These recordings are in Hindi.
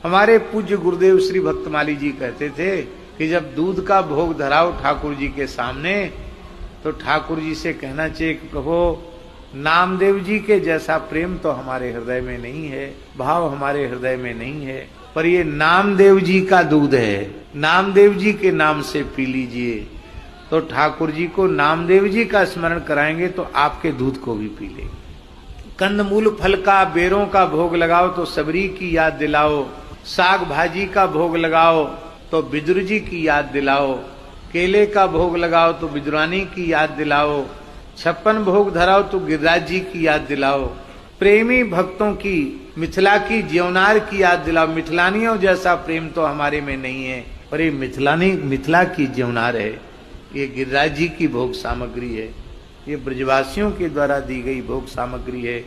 हमारे पूज्य गुरुदेव श्री भक्तमाली जी कहते थे कि जब दूध का भोग धराओ ठाकुर जी के सामने तो ठाकुर जी से कहना चाहिए कि प्रभु नामदेव जी के जैसा प्रेम तो हमारे हृदय में नहीं है, भाव हमारे हृदय में नहीं है, पर ये नामदेव जी का दूध है, नामदेव जी के नाम से पी लीजिए। तो ठाकुर जी को नामदेव जी का स्मरण कराएंगे तो आपके दूध को भी पी लेंगे। कंदमूल फल का बेरों का भोग लगाओ तो सबरी की याद दिलाओ, साग भाजी का भोग लगाओ तो बिदुर जी की याद दिलाओ, केले का भोग लगाओ तो बिदुरानी की याद दिलाओ, 56 भोग धराओ तो गिरिराज जी की याद दिलाओ, प्रेमी भक्तों की मिथिला की ज्योनार की याद दिलाओ। मिथिलानियों जैसा प्रेम तो हमारे में नहीं है, पर ये मिथिला की ज्योनार है, ये गिरिराज जी की भोग सामग्री है, ये ब्रजवासियों के द्वारा दी गई भोग सामग्री है।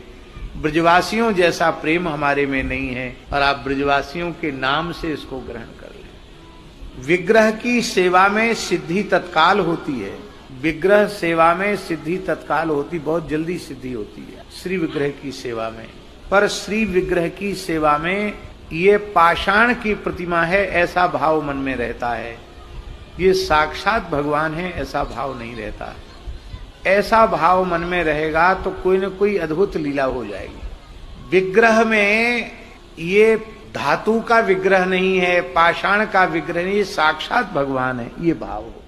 ब्रजवासियों जैसा प्रेम हमारे में नहीं है और आप ब्रजवासियों के नाम से इसको ग्रहण कर लें। विग्रह की सेवा में सिद्धि तत्काल होती है, विग्रह सेवा में सिद्धि तत्काल होती, बहुत जल्दी सिद्धि होती है श्री विग्रह की सेवा में। पर श्री विग्रह की सेवा में ये पाषाण की प्रतिमा है ऐसा भाव मन में रहता है, ये साक्षात भगवान है ऐसा भाव नहीं रहता। ऐसा भाव मन में रहेगा तो कोई न कोई अद्भुत लीला हो जाएगी। विग्रह में ये धातु का विग्रह नहीं है, पाषाण का विग्रह नहीं, ये साक्षात भगवान है, ये भाव हो।